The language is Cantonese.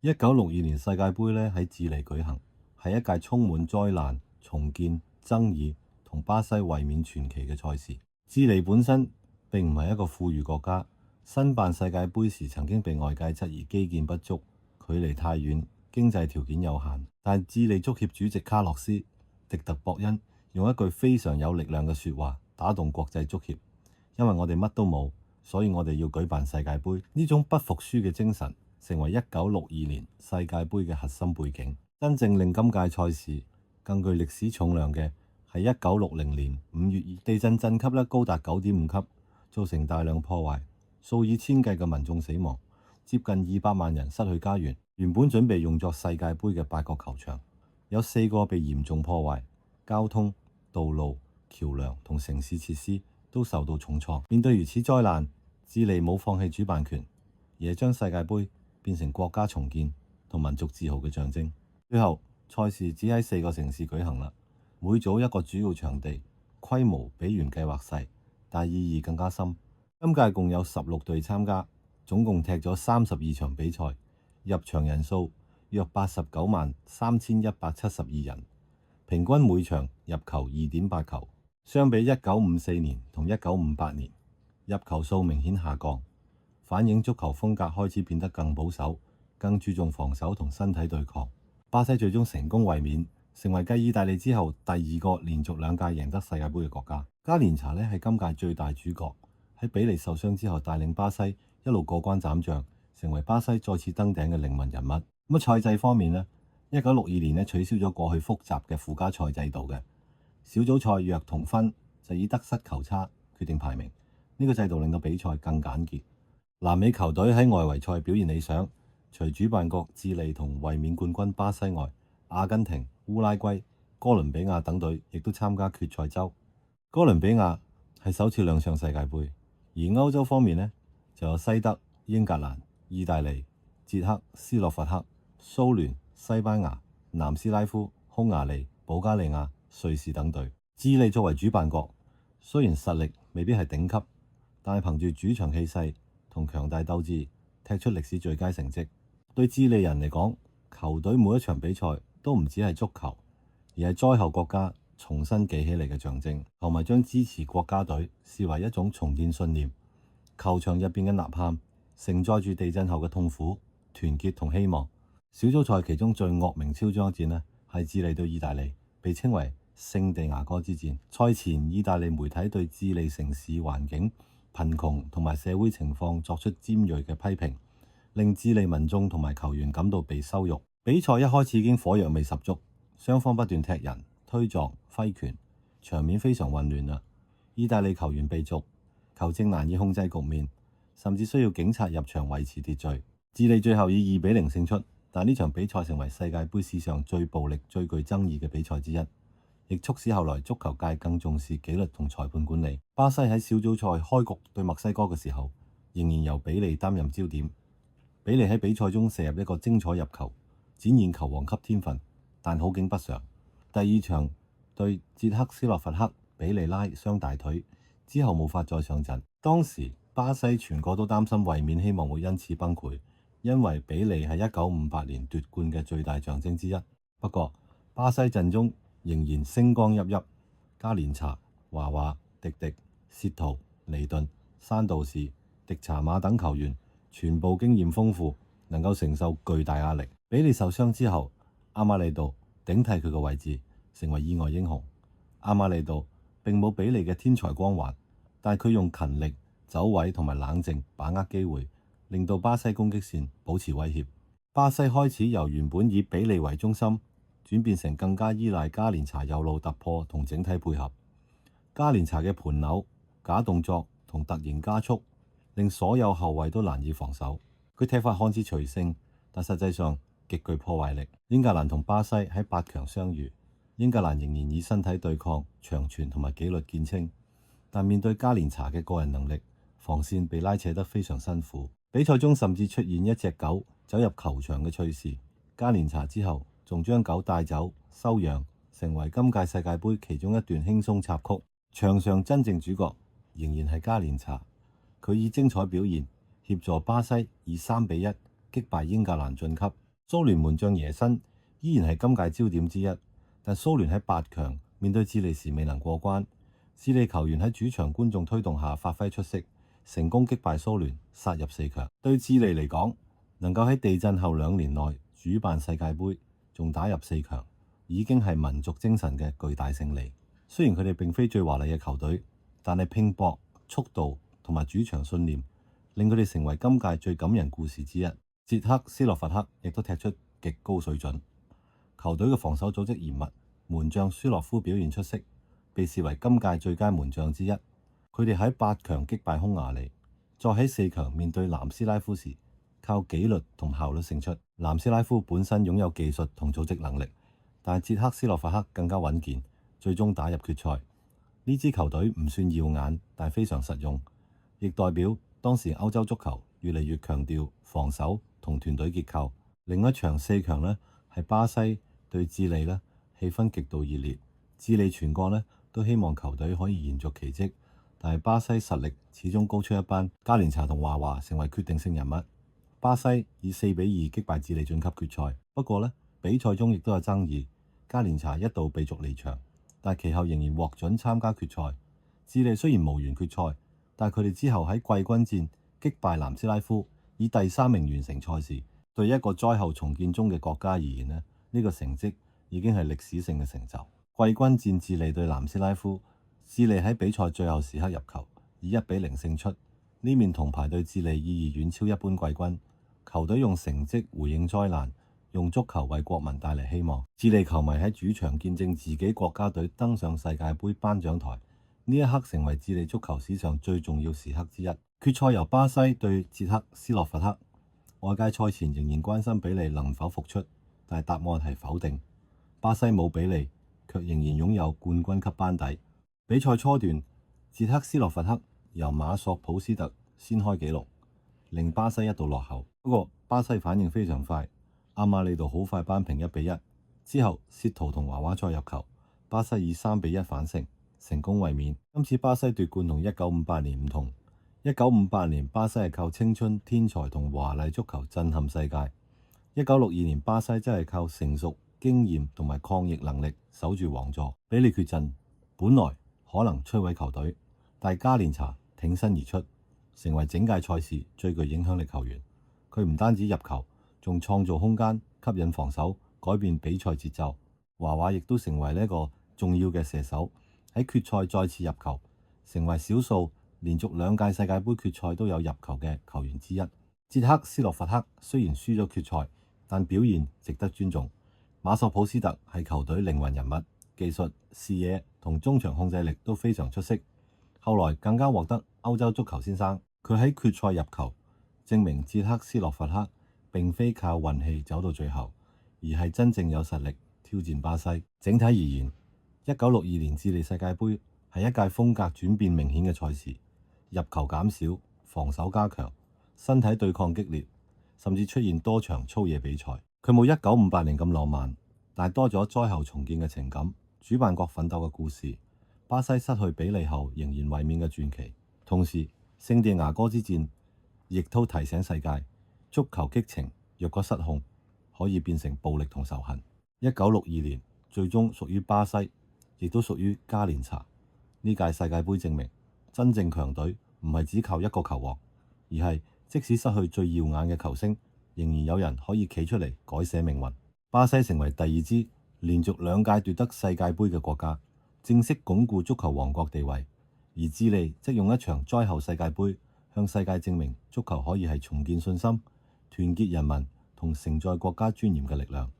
1962年世界盃咧喺智利舉行，係一屆充滿災難、重建、爭議同巴西衛冕傳奇嘅賽事。智利本身並唔係一個富裕國家，申辦世界盃時曾經被外界質疑基建不足、距離太遠、經濟條件有限。但智利足協主席卡洛斯·迪特博恩用一句非常有力量嘅説話打動國際足協，因為我哋乜都冇，所以我哋要舉辦世界盃。呢種不服輸嘅精神成為1962年世界盃嘅核心背景。真正令今屆賽事更具歷史重量嘅係1960年5月地震震級高達9.5級，造成大量破壞，數以千計嘅民眾死亡，接近200萬人失去家園。原本準備用作世界盃嘅8個球場，有4個被嚴重破壞，交通、道路、橋梁同城市設施都受到重創。面對如此災難，智利冇放棄主辦權，而係將世界盃變成國家重建同民族自豪嘅象徵。最後賽事只喺4個城市舉行啦，每組一個主要場地，規模比原計劃細，但意義更加深。今屆共有16隊參加，總共踢咗32場比賽，入場人數約893172人，平均每場入球2.8球。相比1954年同1958年，入球數明顯下降，反映足球風格開始變得更保守，更注重防守同身體對抗。巴西最終成功衛冕，成為繼意大利之後第2個連續2屆贏得世界盃嘅國家。加連查係今屆最大主角，喺比利受傷之後帶領巴西一路過關斬將，成為巴西再次登頂嘅靈魂人物。賽制方面咧，1962年取消咗過去複雜嘅附加賽制度嘅小組賽，若同分就以得失球差決定排名。呢個制度令到比賽更簡潔。南美球隊喺外圍賽表現理想，除主辦國智利同衛冕冠軍巴西外，阿根廷、烏拉圭、哥倫比亞等隊亦都參加決賽周。哥倫比亞係首次亮相世界盃。而歐洲方面就有西德、英格蘭、意大利、捷克斯洛伐克、蘇聯、西班牙、南斯拉夫、匈牙利、保加利亞、瑞士等隊。智利作為主辦國，雖然實力未必係頂級，但係憑住主場氣勢同強大鬥志，踢出歷史最佳成績。對智利人嚟講，球隊每一場比賽都唔止係足球，而係災後國家重新記起嚟嘅象徵。球迷將支持國家隊視為一種重建信念。球場入邊嘅吶喊承載住地震後嘅痛苦、團結同希望。小組賽其中最惡名昭彰一戰係智利對意大利，被稱為聖地牙哥之戰。賽前意大利媒體對智利城市環境、貧窮同埋社會情況作出尖銳嘅批評，令智利民眾同埋球員感到被羞辱。比賽一開始已經火藥味十足，雙方不斷踢人、推撞、揮拳，場面非常混亂啦。意大利球員被逐，球證難以控制局面，甚至需要警察入場維持秩序。智利最後以2-0勝出，但呢場比賽成為世界盃史上最暴力、最具爭議嘅比賽之一，亦促使後來足球界更重視紀律同裁判管理。巴西喺小組賽開局對墨西哥嘅時候，仍然由比利擔任焦點。比利喺比賽中射入一個精彩入球，展現球王級天分，但好景不常。第2場對捷克斯洛伐克，比利拉傷大腿之後無法再上陣。當時巴西全個都擔心衛冕希望會因此崩潰，因為比利係1958年奪冠嘅最大象徵之一。不過巴西陣中仍然星光熠熠，加連查、華華、迪迪、薛圖、尼頓、山道士、迪查馬等球員全部經驗豐富，能夠承受巨大壓力。比利受傷之後，阿馬利度頂替佢嘅位置，成為意外英雄。阿馬利度並冇比利嘅天才光環，但佢用勤力、走位同埋冷靜把握機會，令到巴西攻擊線保持威脅。巴西開始由原本以比利為中心，轉變成更加依賴加連查右路突破同整體配合。加連查嘅盤扭、假動作同突然加速，令所有後衛都難以防守。佢踢法看似隨性，但實際上極具破壞力。英格蘭同巴西喺8強相遇，英格蘭仍然以身體對抗、長傳同埋紀律見稱，但面對加連查嘅個人能力，防線被拉扯得非常辛苦。比賽中甚至出現一隻狗走入球場嘅趣事。加連查之後仲將狗帶走收養，成為今屆世界盃其中一段輕鬆插曲。場上真正主角仍然係加連查，佢以精彩表現協助巴西以3-1擊敗英格蘭晉級。蘇聯門將耶辛依然係今屆焦點之一，但蘇聯喺8強面對智利時未能過關。智利球員喺主場觀眾推動下發揮出色，成功擊敗蘇聯，殺入4強。對智利嚟講，能夠喺地震後2年內主辦世界盃，仲打入4強，已經係民族精神嘅巨大勝利。雖然佢哋並非最華麗嘅球隊，但係拼搏、速度同埋主場信念，令佢哋成為今屆最感人故事之一。捷克斯洛伐克亦都踢出極高水準，球隊嘅防守組織嚴密，門將舒洛夫表現出色，被視為今屆最佳門將之一。佢哋喺8強擊敗匈牙利，再喺4強面對南斯拉夫時，靠紀律同效率勝出。南斯拉夫本身擁有技術同組織能力，但捷克斯洛伐克更加穩健，最終打入決賽。呢支球隊唔算耀眼，但非常實用，亦代表當時歐洲足球越嚟越強調防守同團隊結構。另一場4強呢，係巴西對智利呢，氣氛極度熱烈。智利全國呢都希望球隊可以延續奇蹟，但係巴西實力始終高出一班。加連查同華華成為決定性人物。巴西以4-2擊敗智利晉級決賽。不過呢，比賽中亦都有爭議，加連查一度被逐離場，但其後仍然獲准參加決賽。智利雖然無緣決賽，但佢哋之後喺季軍戰擊敗南斯拉夫，以第3名完成賽事。對一個災後重建中嘅國家而言呢個成績已經係歷史性嘅成就。季軍戰智利對南斯拉夫，智利喺比賽最後時刻入球，以1-0勝出。呢面銅牌對智利意義遠超一般季軍。球隊用成績回應災難，用足球為國民帶嚟希望。智利球迷喺主場見證自己國家隊登上世界盃頒獎台，呢一刻成為智利足球史上最重要時刻之一。決賽由巴西對捷克斯洛伐克。外界賽前仍然關心比利能否復出，但係答案係否定。巴西冇比利，卻仍然擁有冠軍級班底。比賽初段，捷克斯洛伐克由馬索普斯特先開紀錄，令巴西一度落後。不過巴西反應非常快，阿馬利度好快扳平1-1。之後薛圖同華華再入球，巴西以3-1反勝，成功衛冕。今次巴西奪冠同1958年唔同。1958年巴西係靠青春、天才同華麗足球震撼世界。1962年巴西真係靠成熟、經驗同埋抗逆能力守住王座。比利缺陣本來可能摧毀球隊，但加連查挺身而出，成為整屆賽事最具影響力球員。佢唔單止入球，仲創造空間，吸引防守，改變比賽節奏。華華亦都成為呢一個重要嘅射手，喺決賽再次入球，成為少數連續2屆世界盃決賽都有入球嘅球員之一。捷克斯洛伐克雖然輸咗決賽，但表現值得尊重。馬索普斯特係球隊靈魂人物，技術、視野同中場控制力都非常出色。後來更加獲得歐洲足球先生。佢喺決賽入球，證明捷克斯洛伐克並非靠運氣走到最後，而係真正有實力挑戰巴西。整體而言，1962年智利世界盃係一屆風格轉變明顯嘅賽事。入球減少，防守加強，身體對抗激烈，甚至出現多場粗野比賽。佢冇1958年咁浪漫，但係多咗災後重建嘅情感，主辦國奮鬥嘅故事。巴西失去比利後仍然衛冕嘅傳奇。同時，聖地牙哥之戰亦都提醒世界，足球激情若果失控，可以變成暴力同仇恨。1962年最終屬於巴西，亦都屬於加連查。呢屆世界盃證明，真正強隊唔係只靠一個球王，而係即使失去最耀眼嘅球星，仍然有人可以企出嚟改寫命運。巴西成為第2支連續2屆奪得世界盃嘅國家，正式鞏固足球王國地位。而智利則用一場災後世界盃向世界證明足球可以係重建信心、團結人民同承載國家尊嚴嘅力量。